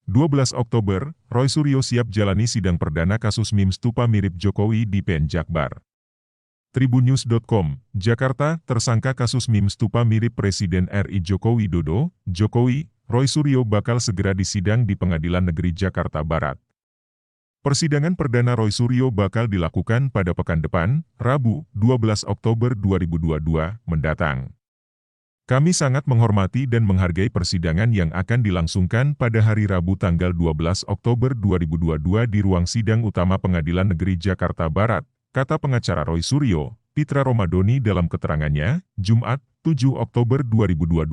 12 Oktober, Roy Suryo siap jalani sidang perdana kasus meme stupa mirip Jokowi di PN Jakbar. Tribunnews.com, Jakarta, tersangka kasus meme stupa mirip Presiden RI Joko Widodo, Jokowi, Roy Suryo bakal segera disidang di Pengadilan Negeri Jakarta Barat. Persidangan perdana Roy Suryo bakal dilakukan pada pekan depan, Rabu, 12 Oktober 2022, mendatang. Kami sangat menghormati dan menghargai persidangan yang akan dilangsungkan pada hari Rabu tanggal 12 Oktober 2022 di ruang sidang utama Pengadilan Negeri Jakarta Barat, kata pengacara Roy Suryo, Pitra Romadoni dalam keterangannya, Jumat, 7 Oktober 2022.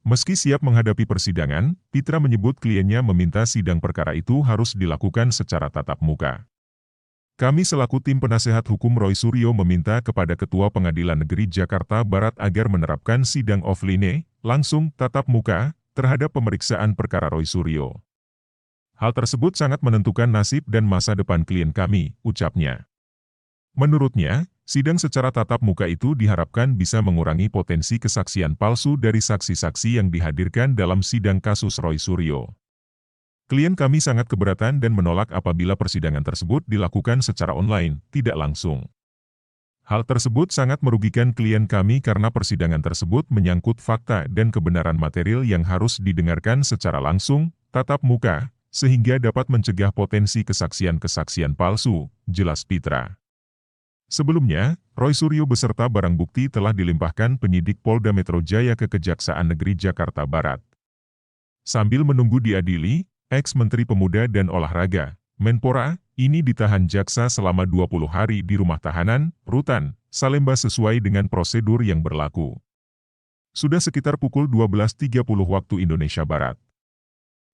Meski siap menghadapi persidangan, Pitra menyebut kliennya meminta sidang perkara itu harus dilakukan secara tatap muka. Kami selaku tim penasehat hukum Roy Suryo meminta kepada Ketua Pengadilan Negeri Jakarta Barat agar menerapkan sidang offline, langsung, tatap muka, terhadap pemeriksaan perkara Roy Suryo. Hal tersebut sangat menentukan nasib dan masa depan klien kami, ucapnya. Menurutnya, sidang secara tatap muka itu diharapkan bisa mengurangi potensi kesaksian palsu dari saksi-saksi yang dihadirkan dalam sidang kasus Roy Suryo. Klien kami sangat keberatan dan menolak apabila persidangan tersebut dilakukan secara online, tidak langsung. Hal tersebut sangat merugikan klien kami karena persidangan tersebut menyangkut fakta dan kebenaran material yang harus didengarkan secara langsung, tatap muka, sehingga dapat mencegah potensi kesaksian-kesaksian palsu, jelas Pitra. Sebelumnya, Roy Suryo beserta barang bukti telah dilimpahkan penyidik Polda Metro Jaya ke Kejaksaan Negeri Jakarta Barat. Sambil menunggu diadili, Ex-Menteri Pemuda dan Olahraga, Menpora, ini ditahan jaksa selama 20 hari di rumah tahanan, Rutan, Salemba sesuai dengan prosedur yang berlaku. Sudah sekitar pukul 12.30 waktu Indonesia Barat.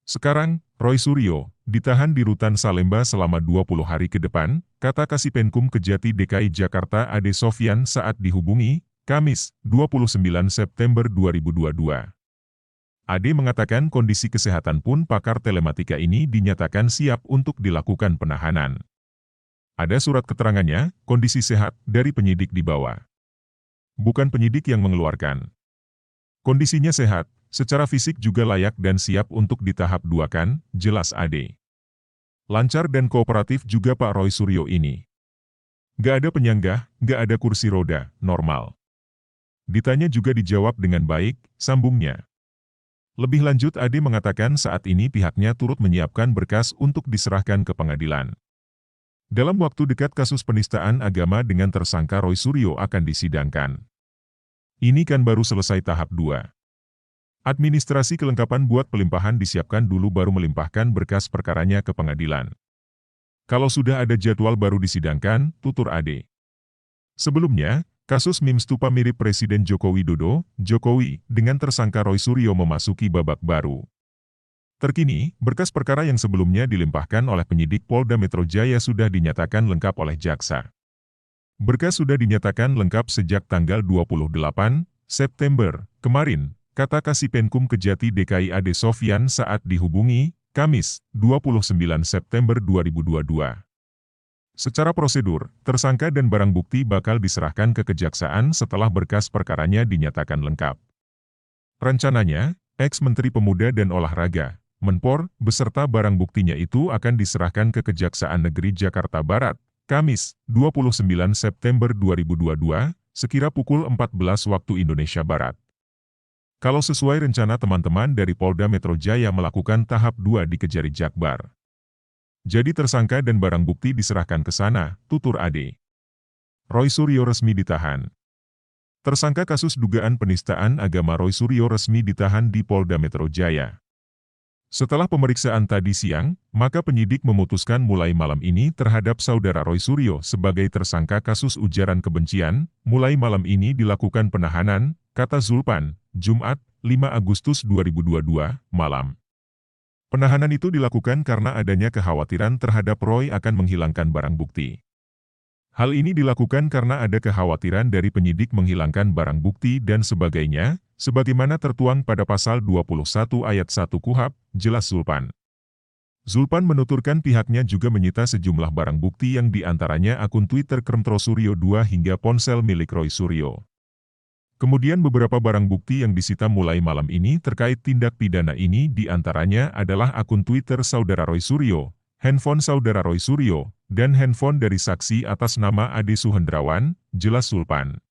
Sekarang, Roy Suryo, ditahan di Rutan Salemba selama 20 hari ke depan, kata Kasipenkum Kejati DKI Jakarta Ade Sofyan saat dihubungi, Kamis, 29 September 2022. Ade mengatakan kondisi kesehatan pun pakar telematika ini dinyatakan siap untuk dilakukan penahanan. Ada surat keterangannya, kondisi sehat, dari penyidik di bawah. Bukan penyidik yang mengeluarkan. Kondisinya sehat, secara fisik juga layak dan siap untuk di tahap 2 kan, jelas Ade. Lancar dan kooperatif juga Pak Roy Suryo ini. Gak ada penyanggah, gak ada kursi roda, normal. Ditanya juga dijawab dengan baik, sambungnya. Lebih lanjut Ade mengatakan saat ini pihaknya turut menyiapkan berkas untuk diserahkan ke pengadilan. Dalam waktu dekat kasus penistaan agama dengan tersangka Roy Suryo akan disidangkan. Ini kan baru selesai tahap 2. Administrasi kelengkapan buat pelimpahan disiapkan dulu baru melimpahkan berkas perkaranya ke pengadilan. Kalau sudah ada jadwal baru disidangkan, tutur Ade. Sebelumnya, kasus meme stupa mirip Presiden Joko Widodo, Jokowi, dengan tersangka Roy Suryo memasuki babak baru. Terkini, berkas perkara yang sebelumnya dilimpahkan oleh penyidik Polda Metro Jaya sudah dinyatakan lengkap oleh jaksa. Berkas sudah dinyatakan lengkap sejak tanggal 28 September kemarin, kata Kasipenkum Kejati DKI Ade Sofyan saat dihubungi, Kamis, 29 September 2022. Secara prosedur, tersangka dan barang bukti bakal diserahkan ke kejaksaan setelah berkas perkaranya dinyatakan lengkap. Rencananya, Ex-Menteri Pemuda dan Olahraga, Menpor, beserta barang buktinya itu akan diserahkan ke Kejaksaan Negeri Jakarta Barat, Kamis, 29 September 2022, sekira pukul 14 waktu Indonesia Barat. Kalau sesuai rencana teman-teman dari Polda Metro Jaya melakukan tahap 2 di Kejari Jakbar. Jadi tersangka dan barang bukti diserahkan ke sana, tutur Ade. Roy Suryo resmi ditahan. Tersangka kasus dugaan penistaan agama Roy Suryo resmi ditahan di Polda Metro Jaya. Setelah pemeriksaan tadi siang, maka penyidik memutuskan mulai malam ini terhadap saudara Roy Suryo sebagai tersangka kasus ujaran kebencian, mulai malam ini dilakukan penahanan, kata Zulpan, Jumat, 5 Agustus 2022, malam. Penahanan itu dilakukan karena adanya kekhawatiran terhadap Roy akan menghilangkan barang bukti. Hal ini dilakukan karena ada kekhawatiran dari penyidik menghilangkan barang bukti dan sebagainya, sebagaimana tertuang pada pasal 21 ayat 1 KUHP, jelas Zulpan. Zulpan menuturkan pihaknya juga menyita sejumlah barang bukti yang diantaranya akun Twitter Kremtro Suryo 2 hingga ponsel milik Roy Suryo. Kemudian beberapa barang bukti yang disita mulai malam ini terkait tindak pidana ini diantaranya adalah akun Twitter Saudara Roy Suryo, handphone Saudara Roy Suryo, dan handphone dari saksi atas nama Ade Suhendrawan, jelas Sulpan.